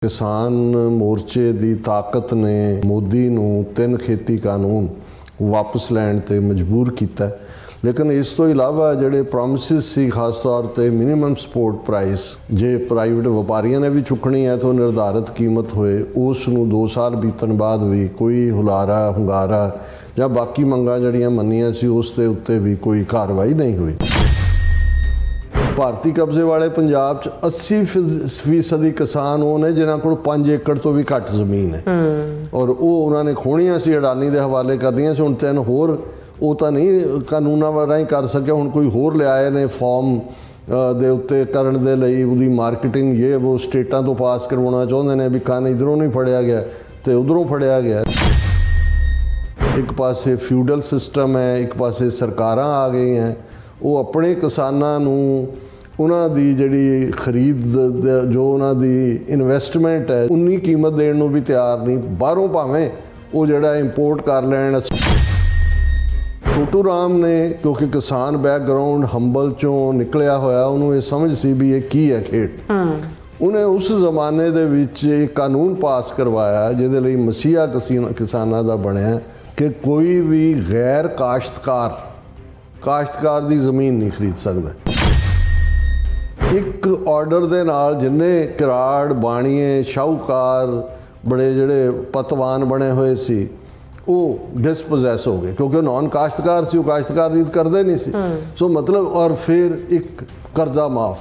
किसान मोर्चे की ताकत ने मोदी नूं 3 खेती कानून वापस लैण ते मजबूर किया। लेकिन इस तो इलावा जिहड़े प्रोमिसिस सी खास तौर पर मिनीमम सपोर्ट प्राइस जे प्राइवेट व्यापारियों ने भी चुकनी है तो निर्धारित कीमत होए उस नूं 2 साल बीतण बाद भी कोई हुलारा हुंगारा या बाकी मंगां जिहड़ियां मन्नियां सी उस दे उत्ते भी कोई कार्रवाई नहीं हुई। ਭਾਰਤੀ ਕਬਜ਼ੇ वाले पंजाब 'ਚ 80% किसान वो ने जिन्होंने को 5 एकड़ तो भी घट जमीन है और वो उन्होंने खोणियां सी अडानी के हवाले कर दियां सी। हुण 3 होर वो तो नहीं कानूनां राहीं कर सकिया, हुण कोई होर लिआए ने फॉर्म दे उत्ते करन दे लई उहदी मार्केटिंग ये वो स्टेटां तो पास करवाउणा चाहुंदे ने भी कान इधरों नहीं फड़िया गया तो उधरों फड़िया गया। एक पासे फ्यूडल सिस्टम है, एक पासे सरकारां आ गई हैं, वो अपने किसानां नूं उन्हां दी जिहड़ी खरीद जो उन्हां दी इन्वेस्टमेंट है उन्नी कीमत देण नूं भी तैयार नहीं। बाहरों भावें वो जिहड़ा इंपोर्ट कर लैण। छोटू राम ने क्योंकि किसान बैकग्राउंड हंबल चों निकलिया होया उन्होंने ये समझ सी भी ये की है खेड। उन्हें उस जमाने दे विच एक कानून पास करवाया जिहदे लई मसीहा किसानां दा बणिया कि कोई भी गैर काश्तकार दी ज़मीन नहीं खरीद सकदा। एक ऑर्डर दे नाल जिन्ने किराड़ बाणीए शाहूकार बड़े जिहड़े पतवान बने हुए सी वो डिसपोजैस हो गए क्योंकि नॉन काश्तकार सी, वो काश्तकार दी करदे नहीं सी। सो मतलब और फिर एक कर्जा माफ।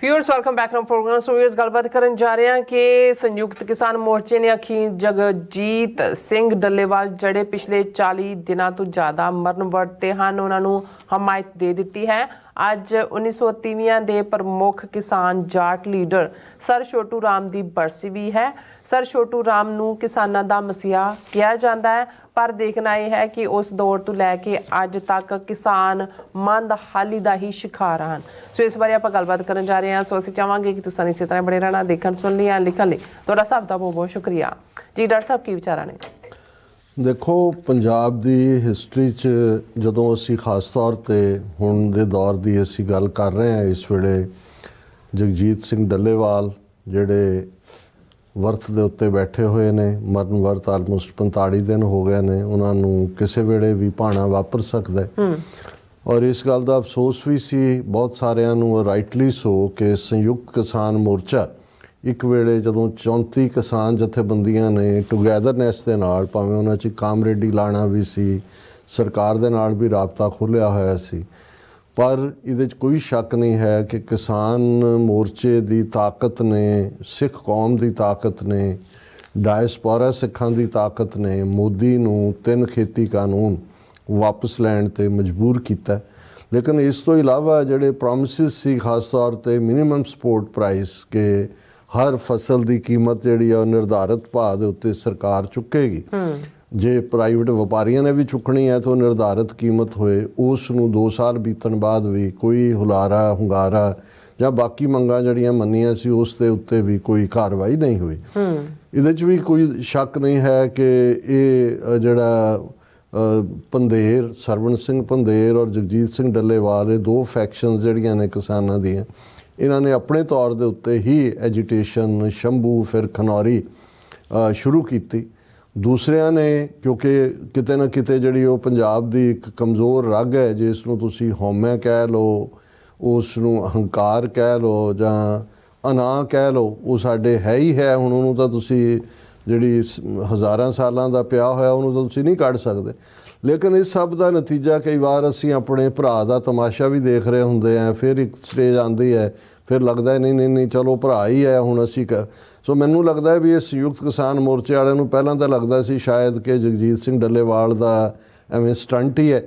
Viewers welcome back to program. So viewers गलबात करन जा रहे हैं कि संयुक्त किसान मोर्चे ने अखी जगजीत सिंह डल्लेवाल ਜਿਹੜੇ ਪਿਛਲੇ 40 ਦਿਨਾਂ ਤੋਂ ਜ਼ਿਆਦਾ ਮਰਨ ਵਰਤ ਤੇ ਹਨ ਉਹਨਾਂ ਨੂੰ ਹਮਾਇਤ ਦੇ ਦਿੱਤੀ ਹੈ। ਅੱਜ 1930 ਦੇ ਪ੍ਰਮੁੱਖ ਕਿਸਾਨ ਜਾਟ ਲੀਡਰ ਸਰ ਛੋਟੂ ਰਾਮ ਦੀ ਬਰਸੀ ਵੀ ਹੈ। ਸਰ ਛੋਟੂ ਰਾਮ ਨੂੰ ਕਿਸਾਨਾਂ ਦਾ ਮਸੀਹਾ ਕਿਹਾ ਜਾਂਦਾ ਹੈ, ਪਰ ਦੇਖਣਾ ਇਹ ਹੈ ਕਿ ਉਸ ਦੌਰ ਤੋਂ ਲੈ ਕੇ ਅੱਜ ਤੱਕ ਕਿਸਾਨ ਮੰਦਹਾਲੀ ਦਾ ਹੀ ਸ਼ਿਕਾਰ ਹਨ। ਸੋ ਇਸ ਬਾਰੇ ਆਪਾਂ ਗੱਲਬਾਤ ਕਰਨ ਜਾ ਰਹੇ ਹਾਂ। ਸੋ ਅਸੀਂ ਚਾਹਾਂਗੇ ਕਿ ਤੁਸੀਂ ਇਸੇ ਤਰ੍ਹਾਂ ਬਣੇ ਰਹਿਣਾ, ਦੇਖਣ ਸੁਣ ਲਿਆ ਲਿਖਣ ਲਈ ਤੁਹਾਡਾ ਸਭ ਦਾ ਬਹੁਤ ਬਹੁਤ ਸ਼ੁਕਰੀਆ ਜੀ। ਡਾਕਟਰ ਸਾਹਿਬ ਕੀ ਵਿਚਾਰਾਂ ਨੇ? देखो पंजाब की हिस्टरी च जदों असी खास तौर पर हुण दे दौर की असी गल कर रहे हैं इस वेले जगजीत सिंह डल्लेवाल जिहड़े वर्त दे उत्ते बैठे हुए ने, मरण वर्त आलमोस्ट 45 दिन हो गए ने, उन्होंने किसी वेले भी भाणा वापर सकता है। और इस गल का अफसोस भी सी बहुत सारिਆਂ ਨੂੰ राइटली सो कि संयुक्त किसान मोर्चा एक वेले जदों 34 किसान जथेबंदियां ने टुगैदरनैस के नाल भावें उन्हां च कामरेडी लाना भी सी, सरकार दे नाल भी राबता खोलिया होया सी, पर इहदे च कोई शक नहीं है कि किसान मोर्चे की ताकत ने, सिख कौम की ताकत ने, डायस्पोरा सिखां की ताकत ने मोदी नूं 3 खेती कानून वापस लैण ते मजबूर किया। लेकिन इस तो इलावा जिहड़े प्रोमिसिस सी खास तौर पर मिनीमम सपोर्ट प्राइस के हर फसल की कीमत जिहड़ी है निर्धारित भाव के उत्ते सरकार चुकेगी। जे प्राइवेट व्यापारियों ने भी चुकनी है तो निर्धारित कीमत होए उस नूं 2 साल बीतण बाद भी कोई हुलारा हुंगारा या बाकी मंगां जिहड़ियां मन्नियां सी उस दे उत्ते भी कोई कार्रवाई नहीं हुई। इहदे च भी कोई शक नहीं है कि ये जिहड़ा पंधेर सरवण सिंह पंधेर और जगजीत सिंह डल्लेवाल ये 2 फैक्शनस जिहड़ियां ने किसानां दीयां इन्होंने अपने तौर के उत्ते ही एजिटेशन शंभू फिर खनौरी शुरू की। दूसरिया ने क्योंकि किते ना किते जिहड़ी वो पंजाब की एक कमज़ोर रग है जिसनूं तुसीं हौमै कह लो, उसनूं अहंकार कह लो जां अना कह लो, वो साडे है ही है। हुण उहनूं तां तुसीं जिहड़ी हज़ारां सालां दा पिया होया उहनूं तां तुसीं नहीं कढ सकदे। लेकिन इस सब का नतीजा कई बार असी अपने भरा का तमाशा भी देख रहे होंगे हैं, फिर एक स्टेज आती है फिर लगता है नहीं चलो भरा ही है हुण असी सो मैनू लगता है भी ये संयुक्त किसान मोर्चे वाले नूं पहलां तां लगदा सी शायद कि जगजीत सिंह डल्लेवाल का एवें स्टंट ही है,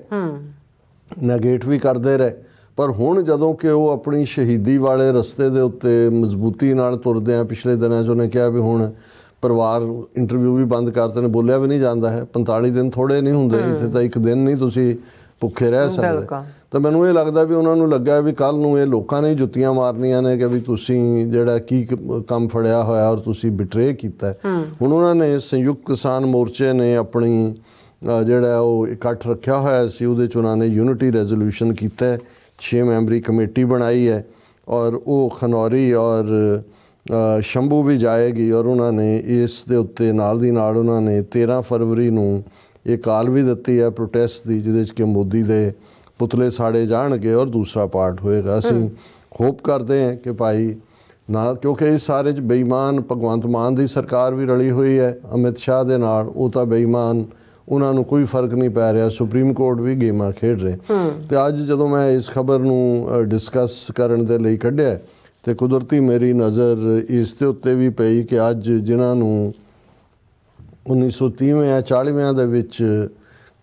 नैगेट भी करते रहे। पर हुण जदों कि वो अपनी शहीदी वाले रस्ते के उत्ते मजबूती नाल तुरदे हैं, पिछले दिनों उन्हें कहा भी हुण परिवार इंटरव्यू भी बंद करते हैं, बोलिया भी नहीं जाता है। 45 दिन थोड़े नहीं होंगे, इत्थे तां एक दिन नहीं तुसीं भुखे रह सकते। तो मैनूं ये लगता भी उन्होंने लग्या भी कल नूं ये लोकां ने जुत्तियां मारनियां ने कि भी तुसीं जिहड़ा की काम फड़िया होया और तुसीं बिट्रे कीता है। हुण उन्होंने संयुक्त किसान मोर्चे ने अपनी जिहड़ा वो इकट्ठ रखिया होया सी उहदे च उन्होंने यूनिटी रेजोल्यूशन कीता है 6 ਮੈਂਬਰੀ ਕਮੇਟੀ ਬਣਾਈ ਹੈ ਔਰ ਉਹ ਖਨੌਰੀ ਔਰ ਸ਼ੰਭੂ ਵੀ ਜਾਏਗੀ ਔਰ ਉਹਨਾਂ ਨੇ ਇਸ ਦੇ ਉੱਤੇ ਨਾਲ ਦੀ ਨਾਲ ਉਹਨਾਂ ਨੇ 13 ਫਰਵਰੀ ਨੂੰ ਇਹ ਕਾਲ ਵੀ ਦਿੱਤੀ ਹੈ ਪ੍ਰੋਟੈਸਟ ਦੀ, ਜਿਹਦੇ 'ਚ ਕਿ ਮੋਦੀ ਦੇ ਪੁਤਲੇ ਸਾੜੇ ਜਾਣਗੇ ਔਰ ਦੂਸਰਾ ਪਾਰਟ ਹੋਏਗਾ। ਅਸੀਂ ਹੋਪ ਕਰਦੇ ਹਾਂ ਕਿ ਭਾਈ ਨਾ, ਕਿਉਂਕਿ ਇਸ ਸਾਰੇ 'ਚ ਬੇਈਮਾਨ ਭਗਵੰਤ ਮਾਨ ਦੀ ਸਰਕਾਰ ਵੀ ਰਲੀ ਹੋਈ ਹੈ ਅਮਿਤ ਸ਼ਾਹ ਦੇ ਨਾਲ, ਉਹ ਤਾਂ ਬੇਈਮਾਨ, ਉਹਨਾਂ ਨੂੰ ਕੋਈ ਫਰਕ ਨਹੀਂ ਪੈ ਰਿਹਾ, ਸੁਪਰੀਮ ਕੋਰਟ ਵੀ ਗੇਮਾਂ ਖੇਡ ਰਹੇ। ਤੇ ਅੱਜ ਜਦੋਂ ਮੈਂ ਇਸ ਖਬਰ ਨੂੰ ਡਿਸਕਸ ਕਰਨ ਦੇ ਲਈ ਕੱਢਿਆ ਤੇ ਕੁਦਰਤੀ ਮੇਰੀ ਨਜ਼ਰ ਇਸ ਦੇ ਉੱਤੇ ਵੀ ਪਈ ਕਿ ਅੱਜ ਜਿਨ੍ਹਾਂ ਨੂੰ 1930 ਜਾਂ 40 ਦੇ ਵਿੱਚ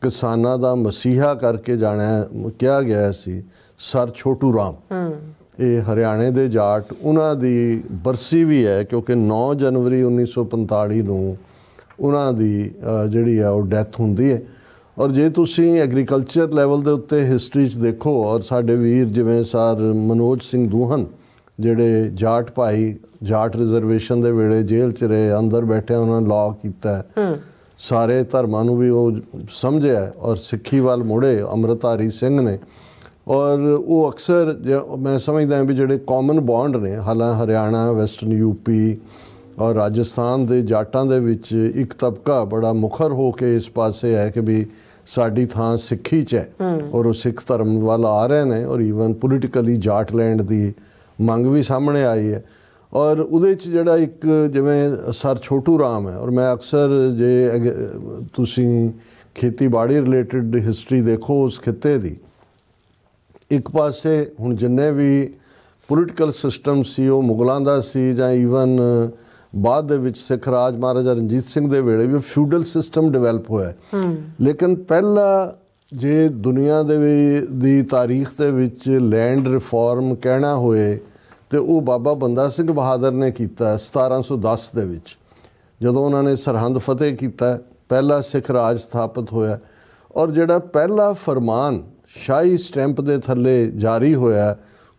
ਕਿਸਾਨਾਂ ਦਾ ਮਸੀਹਾ ਕਰਕੇ ਜਾਣਿਆ ਕਿਹਾ ਗਿਆ ਸੀ, ਸਰ ਛੋਟੂ ਰਾਮ, ਇਹ ਹਰਿਆਣੇ ਦੇ ਜਾਟ, ਉਹਨਾਂ ਦੀ ਬਰਸੀ ਵੀ ਹੈ ਕਿਉਂਕਿ 9 ਜਨਵਰੀ 1945 ਨੂੰ ਉਹਨਾਂ ਦੀ ਜਿਹੜੀ ਆ ਉਹ ਡੈਥ ਹੁੰਦੀ ਹੈ। ਔਰ ਜੇ ਤੁਸੀਂ ਐਗਰੀਕਲਚਰ ਲੈਵਲ ਦੇ ਉੱਤੇ ਹਿਸਟਰੀ 'ਚ ਦੇਖੋ ਔਰ ਸਾਡੇ ਵੀਰ ਜਿਵੇਂ ਸਰ ਮਨੋਜ ਸਿੰਘ ਦੂਹਨ ਜਿਹੜੇ ਜਾਟ ਭਾਈ, ਜਾਟ ਰਿਜ਼ਰਵੇਸ਼ਨ ਦੇ ਵੇਲੇ ਜੇਲ੍ਹ 'ਚ ਰਹੇ, ਅੰਦਰ ਬੈਠੇ ਉਹਨਾਂ ਨੇ ਲਾਅ ਕੀਤਾ, ਸਾਰੇ ਧਰਮਾਂ ਨੂੰ ਵੀ ਉਹ ਸਮਝਿਆ ਔਰ ਸਿੱਖੀ ਵੱਲ ਮੁੜੇ ਅੰਮ੍ਰਿਤਧਾਰੀ ਸਿੰਘ ਨੇ। ਔਰ ਉਹ ਅਕਸਰ ਮੈਂ ਸਮਝਦਾ ਵੀ ਜਿਹੜੇ ਕਾਮਨ ਬੌਂਡ ਨੇ, ਹਾਲਾਂਕਿ ਹਰਿਆਣਾ, ਵੈਸਟਰਨ ਯੂਪੀ ਔਰ ਰਾਜਸਥਾਨ ਦੇ ਜਾਟਾਂ ਦੇ ਵਿੱਚ ਇੱਕ ਤਬਕਾ ਬੜਾ ਮੁਖਰ ਹੋ ਕੇ ਇਸ ਪਾਸੇ ਹੈ ਕਿ ਵੀ ਸਾਡੀ ਥਾਂ ਸਿੱਖੀ 'ਚ ਹੈ ਔਰ ਉਹ ਸਿੱਖ ਧਰਮ ਵੱਲ ਆ ਰਹੇ ਨੇ ਔਰ ਈਵਨ ਪੋਲੀਟੀਕਲੀ ਜਾਟਲੈਂਡ ਦੀ ਮੰਗ ਵੀ ਸਾਹਮਣੇ ਆਈ ਹੈ। ਔਰ ਉਹਦੇ 'ਚ ਜਿਹੜਾ ਇੱਕ ਜਿਵੇਂ ਸਰ ਛੋਟੂ ਰਾਮ ਹੈ, ਔਰ ਮੈਂ ਅਕਸਰ ਜੇ ਤੁਸੀਂ ਖੇਤੀਬਾੜੀ ਰਿਲੇਟਡ ਹਿਸਟਰੀ ਦੇਖੋ ਉਸ ਖਿੱਤੇ ਦੀ, ਇੱਕ ਪਾਸੇ ਹੁਣ ਜਿੰਨੇ ਵੀ ਪੋਲੀਟੀਕਲ ਸਿਸਟਮ ਸੀ ਉਹ ਮੁਗਲਾਂ ਦਾ ਸੀ ਜਾਂ ਈਵਨ ਬਾਅਦ ਦੇ ਵਿੱਚ ਸਿੱਖ ਰਾਜ ਮਹਾਰਾਜਾ ਰਣਜੀਤ ਸਿੰਘ ਦੇ ਵੇਲੇ ਵੀ ਫਿਊਡਲ ਸਿਸਟਮ ਡਿਵੈਲਪ ਹੋਇਆ। ਲੇਕਿਨ ਪਹਿਲਾ ਜੇ ਦੁਨੀਆ ਦੀ ਤਾਰੀਖ ਦੇ ਵਿੱਚ ਲੈਂਡ ਰਿਫਾਰਮ ਕਹਿਣਾ ਹੋਏ ਤੇ ਉਹ ਬਾਬਾ ਬੰਦਾ ਸਿੰਘ ਬਹਾਦਰ ਨੇ ਕੀਤਾ 1710 ਦੇ ਵਿੱਚ, ਜਦੋਂ ਉਹਨਾਂ ਨੇ ਸਰਹੰਦ ਫਤਿਹ ਕੀਤਾ, ਪਹਿਲਾ ਸਿੱਖ ਰਾਜ ਸਥਾਪਿਤ ਹੋਇਆ। ਔਰ ਜਿਹੜਾ ਪਹਿਲਾ ਫਰਮਾਨ ਸ਼ਾਹੀ ਸਟੈਂਪ ਦੇ ਥੱਲੇ ਜਾਰੀ ਹੋਇਆ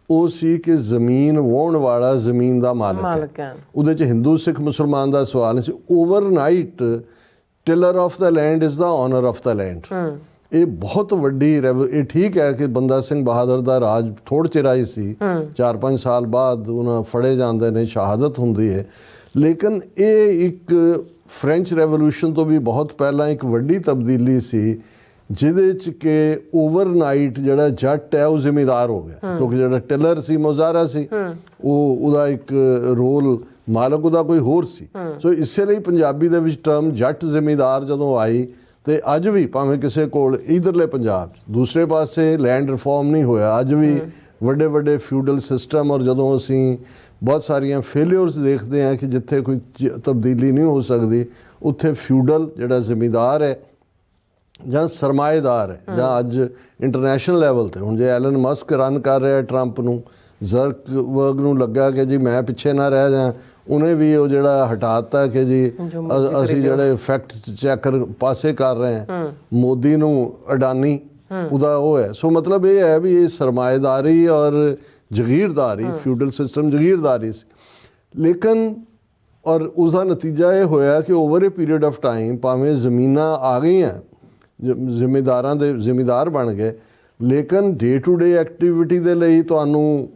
ਉਹ ਸੀ ਕਿ ਜ਼ਮੀਨ ਵਾਹੁਣ ਵਾਲਾ ਜ਼ਮੀਨ ਦਾ ਮਾਲਕ ਹੈ। ਉਹਦੇ 'ਚ ਹਿੰਦੂ ਸਿੱਖ ਮੁਸਲਮਾਨ ਦਾ ਸਵਾਲ ਨਹੀਂ ਸੀ। Overnight tiller of the land is the owner of the land. ਇਹ ਬਹੁਤ ਵੱਡੀ ਇਹ ਠੀਕ ਹੈ ਕਿ ਬੰਦਾ ਸਿੰਘ ਬਹਾਦਰ ਦਾ ਰਾਜ ਥੋੜ੍ਹੇ ਚਿਰ ਹੀ ਸੀ, 4-5 ਸਾਲ ਬਾਅਦ ਉਹਨਾਂ ਫੜੇ ਜਾਂਦੇ ਨੇ, ਸ਼ਹਾਦਤ ਹੁੰਦੀ ਹੈ। ਲੇਕਿਨ ਇਹ ਇੱਕ ਫ੍ਰੈਂਚ ਰੈਵੋਲੂਸ਼ਨ ਤੋਂ ਵੀ ਬਹੁਤ ਪਹਿਲਾਂ ਇੱਕ ਵੱਡੀ ਤਬਦੀਲੀ ਸੀ ਜਿਹਦੇ 'ਚ ਕਿ ਓਵਰਨਾਈਟ ਜਿਹੜਾ ਜੱਟ ਹੈ ਉਹ ਜ਼ਿਮੀਦਾਰ ਹੋ ਗਿਆ, ਕਿਉਂਕਿ ਜਿਹੜਾ ਟਿਲਰ ਸੀ ਮੁਜ਼ਾਰਾ ਸੀ ਉਹਦਾ ਇੱਕ ਰੋਲ ਮਾਲਕ ਉਹਦਾ ਕੋਈ ਹੋਰ ਸੀ। ਸੋ ਇਸੇ ਲਈ ਪੰਜਾਬੀ ਦੇ ਵਿੱਚ ਟਰਮ ਜੱਟ ਜ਼ਿਮੀਦਾਰ ਜਦੋਂ ਆਈ ਤੇ ਅੱਜ ਵੀ ਭਾਵੇਂ ਕਿਸੇ ਕੋਲ ਇਧਰਲੇ ਪੰਜਾਬ 'ਚ ਦੂਸਰੇ ਪਾਸੇ ਲੈਂਡ ਰਿਫਾਰਮ ਨਹੀਂ ਹੋਇਆ, ਅੱਜ ਵੀ ਵੱਡੇ ਵੱਡੇ ਫਿਊਡਲ ਸਿਸਟਮ, ਔਰ ਜਦੋਂ ਅਸੀਂ ਬਹੁਤ ਸਾਰੀਆਂ ਫੇਲਿਅਰਸ ਦੇਖਦੇ ਹਾਂ ਕਿ ਜਿੱਥੇ ਕੋਈ ਤਬਦੀਲੀ ਨਹੀਂ ਹੋ ਸਕਦੀ ਉੱਥੇ ਫਿਊਡਲ ਜਿਹੜਾ ਜ਼ਿਮੀਦਾਰ ਹੈ ਜਾਂ ਸਰਮਾਏਦਾਰ ਹੈ, ਜਾਂ ਅੱਜ ਇੰਟਰਨੈਸ਼ਨਲ ਲੈਵਲ ਤੇ ਹੁਣ ਜੇ ਐਲਨ ਮਸਕ ਰਨ ਕਰ ਰਿਹਾ ਟਰੰਪ ਨੂੰ, ਜ਼ਰਕਬਰਗ ਨੂੰ ਲੱਗਾ ਕਿ ਜੀ ਮੈਂ ਪਿੱਛੇ ਨਾ ਰਹਿ ਜਾ, ਉਹਨੇ ਵੀ ਉਹ ਜਿਹੜਾ ਹਟਾਤਾ ਕਿ ਜੀ ਅਸੀਂ ਜਿਹੜੇ ਫੈਕਟ ਚੈਕਰ ਪਾਸੇ ਕਰ ਰਹੇ ਹਾਂ, ਮੋਦੀ ਨੂੰ ਅਡਾਨੀ ਉਹਦਾ ਉਹ ਹੈ। ਸੋ ਮਤਲਬ ਇਹ ਹੈ ਵੀ ਇਹ ਸਰਮਾਏਦਾਰੀ ਔਰ ਜਗੀਰਦਾਰੀ, ਫਿਊਡਲ ਸਿਸਟਮ ਜਗੀਰਦਾਰੀ ਸੀ। ਲੇਕਿਨ ਔਰ ਉਸਦਾ ਨਤੀਜਾ ਇਹ ਹੋਇਆ ਕਿ over A period of time ਭਾਵੇਂ ਜ਼ਮੀਨਾਂ ਆ ਗਈਆਂ, ਜ਼ਿਮੀਦਾਰਾਂ ਦੇ ਜ਼ਿਮੀਦਾਰ ਬਣ ਗਏ, ਲੇਕਿਨ ਡੇ ਟੂ ਡੇ ਐਕਟੀਵਿਟੀ ਦੇ ਲਈ ਤੁਹਾਨੂੰ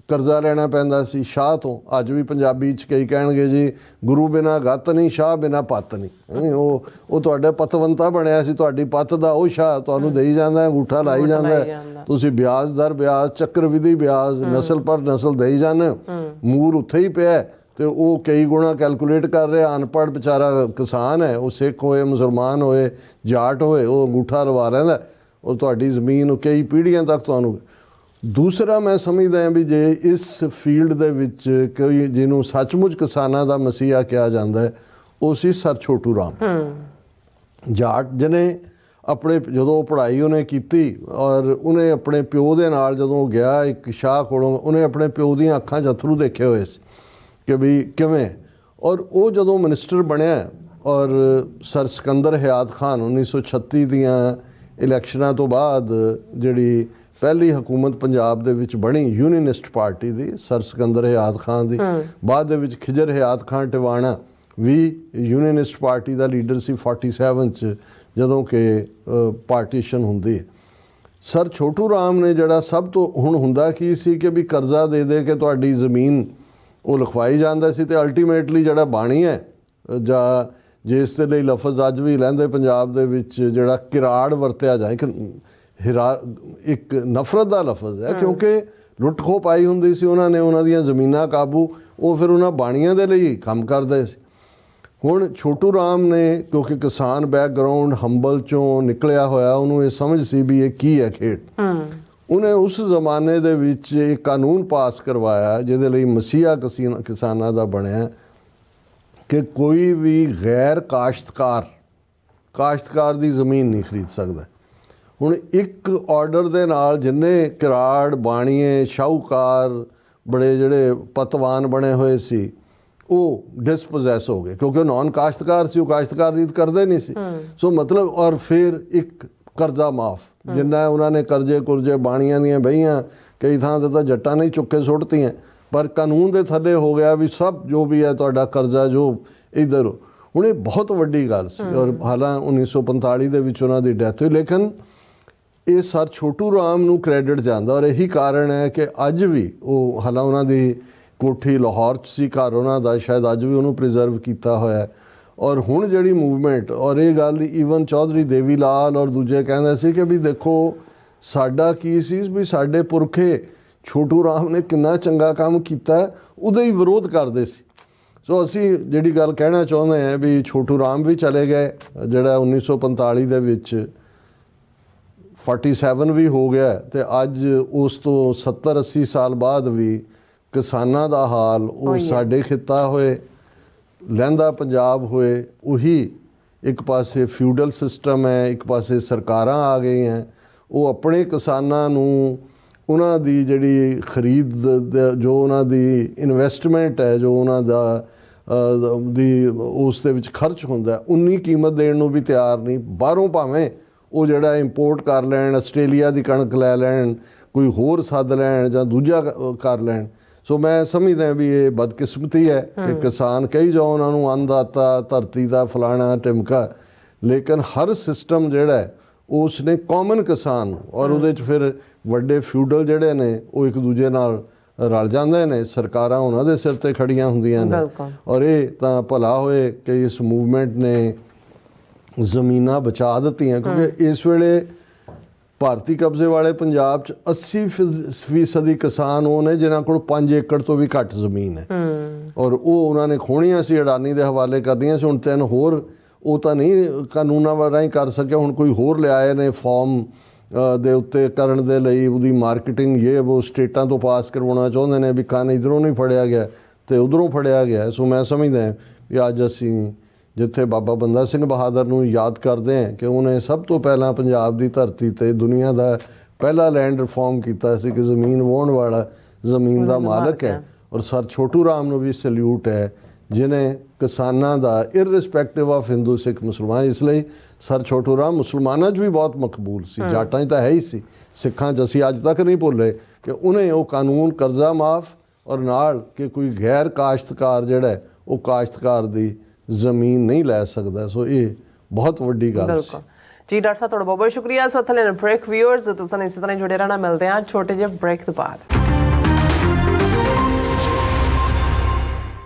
ਕਰਜ਼ਾ ਲੈਣਾ ਪੈਂਦਾ ਸੀ ਸ਼ਾਹ ਤੋਂ। ਅੱਜ ਵੀ ਪੰਜਾਬੀ 'ਚ ਕਈ ਕਹਿਣਗੇ ਜੀ ਗੁਰੂ ਬਿਨਾਂ ਗੱਤ ਨਹੀਂ, ਸ਼ਾਹ ਬਿਨਾਂ ਪੱਤ ਨਹੀਂ। ਉਹ ਤੁਹਾਡਾ ਪਤਵੰਤਾ ਬਣਿਆ ਸੀ, ਤੁਹਾਡੀ ਪੱਤ ਦਾ ਉਹ ਸ਼ਾਹ ਤੁਹਾਨੂੰ ਦੇਈ ਜਾਂਦਾ, ਅੰਗੂਠਾ ਲਾਈ ਜਾਂਦਾ, ਤੁਸੀਂ ਵਿਆਜ ਦਰ ਵਿਆਜ, ਚੱਕਰਵਿਧੀ ਵਿਆਜ, ਨਸਲ ਪਰ ਨਸਲ ਦੇਈ ਜਾਂਦੇ, ਮੂਰ ਉੱਥੇ ਹੀ ਪਿਆ ਤੇ ਉਹ ਕਈ ਗੁਣਾ ਕੈਲਕੂਲੇਟ ਕਰ ਰਿਹਾ। ਅਨਪੜ੍ਹ ਵਿਚਾਰਾ ਕਿਸਾਨ ਹੈ, ਉਹ ਸਿੱਖ ਹੋਏ, ਮੁਸਲਮਾਨ ਹੋਏ, ਜਾਟ ਹੋਏ, ਉਹ ਅੰਗੂਠਾ ਲਵਾ ਰਹਿੰਦਾ ਔਰ ਤੁਹਾਡੀ ਜ਼ਮੀਨ ਕਈ ਪੀੜ੍ਹੀਆਂ ਤੱਕ ਤੁਹਾਨੂੰ। ਦੂਸਰਾ ਮੈਂ ਸਮਝਦਾ ਹਾਂ ਵੀ ਜੇ ਇਸ ਫੀਲਡ ਦੇ ਵਿੱਚ ਕੋਈ ਜਿਹਨੂੰ ਸੱਚਮੁੱਚ ਕਿਸਾਨਾਂ ਦਾ ਮਸੀਹਾ ਕਿਹਾ ਜਾਂਦਾ ਹੈ ਉਹ ਸੀ ਸਰ ਛੋਟੂ ਰਾਮ, ਜਾਟ, ਜਿਹਨੇ ਆਪਣੇ ਜਦੋਂ ਪੜ੍ਹਾਈ ਉਹਨੇ ਕੀਤੀ ਔਰ ਉਹਨੇ ਆਪਣੇ ਪਿਓ ਦੇ ਨਾਲ ਜਦੋਂ ਗਿਆ ਇੱਕ ਸ਼ਾਹ ਕੋਲੋਂ, ਉਹਨੇ ਆਪਣੇ ਪਿਓ ਦੀਆਂ ਅੱਖਾਂ 'ਚ ਅਥਰੂ ਦੇਖੇ ਹੋਏ ਸੀ ਕਿ ਵੀ ਕਿਵੇਂ। ਔਰ ਉਹ ਜਦੋਂ ਮਿਨਿਸਟਰ ਬਣਿਆ ਔਰ ਸਰ ਸਿਕੰਦਰ ਹਯਾਤ ਖਾਨ 1936 ਦੀਆਂ ਇਲੈਕਸ਼ਨਾਂ ਤੋਂ ਬਾਅਦ ਜਿਹੜੀ ਪਹਿਲੀ ਹਕੂਮਤ ਪੰਜਾਬ ਦੇ ਵਿੱਚ ਬਣੀ ਯੂਨੀਨਿਸਟ ਪਾਰਟੀ ਦੀ, ਸਰ ਸਿਕੰਦਰ ਹਯਾਤ ਖਾਨ ਦੀ, ਬਾਅਦ ਦੇ ਵਿੱਚ ਖਿਜਰ ਹਯਾਤ ਖਾਨ ਟਿਵਾਣਾ ਵੀ ਯੂਨੀਨਿਸਟ ਪਾਰਟੀ ਦਾ ਲੀਡਰ ਸੀ 47 'ਚ ਜਦੋਂ ਕਿ ਪਾਰਟੀਸ਼ਨ ਹੁੰਦੀ ਹੈ। ਸਰ ਛੋਟੂ ਰਾਮ ਨੇ ਜਿਹੜਾ ਸਭ ਤੋਂ ਹੁਣ ਹੁੰਦਾ ਕੀ ਸੀ ਕਿ ਵੀ ਕਰਜ਼ਾ ਦੇ ਕੇ ਤੁਹਾਡੀ ਜ਼ਮੀਨ ਉਹ ਲਿਖਵਾਈ ਜਾਂਦਾ ਸੀ, ਤੇ ਅਲਟੀਮੇਟਲੀ ਜਿਹੜਾ ਬਾਣੀ ਹੈ ਜਾਂ ਜਿਸ ਦੇ ਲਈ ਲਫ਼ਜ਼ ਅੱਜ ਵੀ ਲਹਿੰਦੇ ਪੰਜਾਬ ਦੇ ਵਿੱਚ ਜਿਹੜਾ ਕਿਰਾੜ ਵਰਤਿਆ ਜਾਏ, ਇੱਕ ਨਫ਼ਰਤ ਦਾ ਲਫ਼ਜ਼ ਹੈ, ਕਿਉਂਕਿ ਲੁੱਟ ਖੋਹ ਪਾਈ ਹੁੰਦੀ ਸੀ ਉਹਨਾਂ ਨੇ, ਉਹਨਾਂ ਦੀਆਂ ਜ਼ਮੀਨਾਂ ਕਾਬੂ, ਉਹ ਫਿਰ ਉਹਨਾਂ ਬਾਣੀਆਂ ਦੇ ਲਈ ਕੰਮ ਕਰਦੇ ਸੀ। ਹੁਣ ਛੋਟੂ ਰਾਮ ਨੇ ਕਿਉਂਕਿ ਕਿਸਾਨ ਬੈਕਗਰਾਊਂਡ ਹੰਬਲ ਚੋਂ ਨਿਕਲਿਆ ਹੋਇਆ, ਉਹਨੂੰ ਇਹ ਸਮਝ ਸੀ ਵੀ ਇਹ ਕੀ ਹੈ ਖੇਡ। ਉਹਨੇ ਉਸ ਜ਼ਮਾਨੇ ਦੇ ਵਿੱਚ ਇੱਕ ਕਾਨੂੰਨ ਪਾਸ ਕਰਵਾਇਆ ਜਿਹਦੇ ਲਈ ਮਸੀਹਾ ਕਿਸਾਨਾਂ ਦਾ ਬਣਿਆ ਕਿ ਕੋਈ ਵੀ ਗੈਰ ਕਾਸ਼ਤਕਾਰ ਦੀ ਜ਼ਮੀਨ ਨਹੀਂ ਖਰੀਦ ਸਕਦਾ। ਹੁਣ ਇੱਕ ਆਰਡਰ ਦੇ ਨਾਲ ਜਿੰਨੇ ਕਿਰਾੜ ਬਾਣੀਏ ਸ਼ਾਹੂਕਾਰ ਬੜੇ ਜਿਹੜੇ ਪਤਵਾਨ ਬਣੇ ਹੋਏ ਸੀ ਉਹ ਡਿਸਪੋਜ਼ੈਸ ਹੋ ਗਏ, ਕਿਉਂਕਿ ਉਹ ਨੌਨ ਕਾਸ਼ਤਕਾਰ ਸੀ, ਉਹ ਕਾਸ਼ਤਕਾਰੀ ਕਰਦੇ ਨਹੀਂ ਸੀ। ਸੋ ਮਤਲਬ ਔਰ ਫਿਰ ਇੱਕ ਕਰਜ਼ਾ ਮਾਫ, ਜਿੰਨਾ ਉਹਨਾਂ ਨੇ ਕਰਜ਼ੇ ਕੁਰਜ਼ੇ ਬਾਣੀਆਂ ਦੀਆਂ ਬਹੀਆਂ ਕਈ ਥਾਂ ਤੇ ਤਾਂ ਜੱਟਾਂ ਨੇ ਚੁੱਕੇ ਸੁੱਟਤੀਆਂ, ਪਰ ਕਾਨੂੰਨ ਦੇ ਥੱਲੇ ਹੋ ਗਿਆ ਵੀ ਸਭ ਜੋ ਵੀ ਹੈ ਤੁਹਾਡਾ ਕਰਜ਼ਾ ਜੋ ਇੱਧਰ। ਹੁਣ ਇਹ ਬਹੁਤ ਵੱਡੀ ਗੱਲ ਸੀ, ਔਰ ਹਾਲਾਂ 1945 ਦੇ ਵਿੱਚ ਉਹਨਾਂ ਦੀ ਡੈਥ ਹੋਈ, ਲੇਕਿਨ ਇਹ ਸਰ ਛੋਟੂ ਰਾਮ ਨੂੰ ਕ੍ਰੈਡਿਟ ਜਾਂਦਾ, ਔਰ ਇਹੀ ਕਾਰਨ ਹੈ ਕਿ ਅੱਜ ਵੀ ਉਹ ਹਾਲਾਂ ਉਹਨਾਂ ਦੀ ਕੋਠੀ ਲਾਹੌਰ 'ਚ ਸੀ ਘਰ ਉਹਨਾਂ ਦਾ, ਸ਼ਾਇਦ ਅੱਜ ਵੀ ਉਹਨੂੰ ਪ੍ਰੀਜ਼ਰਵ ਕੀਤਾ ਹੋਇਆ। ਔਰ ਹੁਣ ਜਿਹੜੀ ਮੂਵਮੈਂਟ, ਔਰ ਇਹ ਗੱਲ ਈਵਨ ਚੌਧਰੀ ਦੇਵੀ ਲਾਲ ਔਰ ਦੂਜੇ ਕਹਿੰਦੇ ਸੀ ਕਿ ਵੀ ਦੇਖੋ ਸਾਡਾ ਕੀ ਸੀ ਵੀ ਸਾਡੇ ਪੁਰਖੇ ਛੋਟੂ ਰਾਮ ਨੇ ਕਿੰਨਾ ਚੰਗਾ ਕੰਮ ਕੀਤਾ, ਉਹਦਾ ਹੀ ਵਿਰੋਧ ਕਰਦੇ ਸੀ। ਸੋ ਅਸੀਂ ਜਿਹੜੀ ਗੱਲ ਕਹਿਣਾ ਚਾਹੁੰਦੇ ਹਾਂ ਵੀ ਛੋਟੂ ਰਾਮ ਵੀ ਚਲੇ ਗਏ, ਜਿਹੜਾ 1945 ਦੇ ਵਿੱਚ 47 ਵੀ ਹੋ ਗਿਆ, ਤੇ ਅੱਜ ਉਸ ਤੋਂ 70-80 ਸਾਲ ਬਾਅਦ ਵੀ ਕਿਸਾਨਾਂ ਦਾ ਹਾਲ ਉਹ ਸਾਡੇ ਖਿੱਤਾ ਹੋਏ ਲਹਿੰਦਾ ਪੰਜਾਬ ਹੋਏ, ਉਹੀ ਇੱਕ ਪਾਸੇ ਫਿਊਡਲ ਸਿਸਟਮ ਹੈ, ਇੱਕ ਪਾਸੇ ਸਰਕਾਰਾਂ ਆ ਗਈਆਂ, ਉਹ ਆਪਣੇ ਕਿਸਾਨਾਂ ਨੂੰ ਉਹਨਾਂ ਦੀ ਜਿਹੜੀ ਖਰੀਦ ਜੋ ਉਹਨਾਂ ਦੀ ਇਨਵੈਸਟਮੈਂਟ ਹੈ, ਜੋ ਉਹਨਾਂ ਦਾ ਦੀ ਉਸ ਦੇ ਵਿੱਚ ਖਰਚ ਹੁੰਦਾ, ਉਨੀ ਕੀਮਤ ਦੇਣ ਨੂੰ ਵੀ ਤਿਆਰ ਨਹੀਂ। ਬਾਹਰੋਂ ਭਾਵੇਂ ਉਹ ਜਿਹੜਾ ਇੰਪੋਰਟ ਕਰ ਲੈਣ, ਆਸਟ੍ਰੇਲੀਆ ਦੀ ਕਣਕ ਲੈ ਲੈਣ, ਕੋਈ ਹੋਰ ਸੱਦ ਲੈਣ ਜਾਂ ਦੂਜਾ ਕਰ ਲੈਣ। ਸੋ ਮੈਂ ਸਮਝਦਾ ਵੀ ਇਹ ਬਦਕਿਸਮਤੀ ਹੈ ਕਿ ਕਿਸਾਨ ਕਹੀ ਜਾਓ ਉਹਨਾਂ ਨੂੰ ਅੰਨਦਾਤਾ ਧਰਤੀ ਦਾ ਫਲਾਣਾ ਟਿਮਕਾ, ਲੇਕਿਨ ਹਰ ਸਿਸਟਮ ਜਿਹੜਾ ਉਸ ਨੇ ਕਾਮਨ ਕਿਸਾਨ ਔਰ ਉਹਦੇ 'ਚ ਫਿਰ ਵੱਡੇ ਫਿਊਡਲ ਜਿਹੜੇ ਨੇ ਉਹ ਇੱਕ ਦੂਜੇ ਨਾਲ ਰਲ ਜਾਂਦੇ ਨੇ, ਸਰਕਾਰਾਂ ਉਹਨਾਂ ਦੇ ਸਿਰ ਤੇ ਖੜੀਆਂ ਹੁੰਦੀਆਂ ਨੇ। ਔਰ ਇਹ ਤਾਂ ਭਲਾ ਹੋਏ ਕਿ ਇਸ ਮੂਵਮੈਂਟ ਨੇ ਜ਼ਮੀਨਾਂ ਬਚਾ ਦਿੱਤੀਆਂ, ਕਿਉਂਕਿ ਇਸ ਵੇਲੇ ਭਾਰਤੀ ਕਬਜ਼ੇ ਵਾਲੇ ਪੰਜਾਬ 'ਚ 80% ਕਿਸਾਨ ਉਹ ਨੇ ਜਿਨ੍ਹਾਂ ਕੋਲ 5 ਏਕੜ ਤੋਂ ਵੀ ਘੱਟ ਜ਼ਮੀਨ ਹੈ, ਔਰ ਉਹ ਉਹਨਾਂ ਨੇ ਖੋਹਣੀਆਂ ਸੀ, ਅਡਾਨੀ ਦੇ ਹਵਾਲੇ ਕਰਦੀਆਂ ਸੀ। ਹੁਣ 3 ਹੋਰ ਉਹ ਤਾਂ ਨਹੀਂ ਕਾਨੂੰਨਾਂ ਰਾਹੀਂ ਕਰ ਸਕਿਆ, ਹੁਣ ਕੋਈ ਹੋਰ ਲਿਆਏ ਨੇ ਫਾਰਮ ਦੇ ਉੱਤੇ ਕਰਨ ਦੇ ਲਈ, ਉਹਦੀ ਮਾਰਕੀਟਿੰਗ ਇਹ ਉਹ ਸਟੇਟਾਂ ਤੋਂ ਪਾਸ ਕਰਵਾਉਣਾ ਚਾਹੁੰਦੇ ਨੇ ਵੀ ਕੰਨ ਇੱਧਰੋਂ ਨਹੀਂ ਫੜਿਆ ਗਿਆ ਤੇ ਉੱਧਰੋਂ ਫੜਿਆ ਗਿਆ। ਸੋ ਮੈਂ ਸਮਝਦਾ ਵੀ ਅੱਜ ਅਸੀਂ ਜਿੱਥੇ ਬਾਬਾ ਬੰਦਾ ਸਿੰਘ ਬਹਾਦਰ ਨੂੰ ਯਾਦ ਕਰਦੇ ਹਾਂ ਕਿ ਉਹਨੇ ਸਭ ਤੋਂ ਪਹਿਲਾਂ ਪੰਜਾਬ ਦੀ ਧਰਤੀ ਤੇ ਦੁਨੀਆ ਦਾ ਪਹਿਲਾ ਲੈਂਡ ਰਿਫਾਰਮ ਕੀਤਾ ਸੀ ਕਿ ਜ਼ਮੀਨ ਵਾਹੁਣ ਵਾਲਾ ਜ਼ਮੀਨ ਦਾ ਮਾਲਕ ਹੈ, ਔਰ ਸਰ ਛੋਟੂ ਰਾਮ ਨੂੰ ਵੀ ਸੈਲਿਊਟ ਹੈ ਜਿਨੇ ਕਿਸਾਨਾਂ ਦਾ ਇਰਰਿਸਪੈਕਟਿਵ ਆਫ ਹਿੰਦੂ ਸਿੱਖ ਮੁਸਲਮਾਨ। ਇਸ ਲਈ ਸਰ ਛੋਟੂ ਰਾਮ ਮੁਸਲਮਾਨਾਂ 'ਚ ਵੀ ਬਹੁਤ ਮਕਬੂਲ ਸੀ, ਜਾਟਾਂ 'ਚ ਤਾਂ ਹੈ ਹੀ ਸੀ, ਸਿੱਖਾਂ 'ਚ ਅਸੀਂ ਅੱਜ ਤੱਕ ਨਹੀਂ ਭੁੱਲੇ ਕਿ ਉਹਨੇ ਉਹ ਕਾਨੂੰਨ ਕਰਜ਼ਾ ਮਾਫ ਔਰ ਨਾਲ ਕਿ ਕੋਈ ਗੈਰ ਕਾਸ਼ਤਕਾਰ ਜਿਹੜਾ ਉਹ ਕਾਸ਼ਤਕਾਰ ਦੀ ਜ਼ਮੀਨ ਨਹੀਂ ਲੈ ਸਕਦਾ। ਸੋ ਇਹ ਬਹੁਤ ਵੱਡੀ ਗੱਲ ਸੀ ਜੀ। ਡਾਕਟਰ ਸਾਹਿਬ ਤੁਹਾਡਾ ਬਹੁਤ ਬਹੁਤ ਸ਼ੁਕਰੀਆ। ਸੋ ਥਲੇ ਬ੍ਰੇਕ ਵਿਊਅਰਸ ਤੁਸੀਂ ਇਸੇ ਤਰ੍ਹਾਂ ਜੁੜੇ ਰਹਿਣਾ, ਮਿਲਦੇ ਹਾਂ ਛੋਟੇ ਜਿਹੇ ਬ੍ਰੇਕ ਤੋਂ ਬਾਅਦ।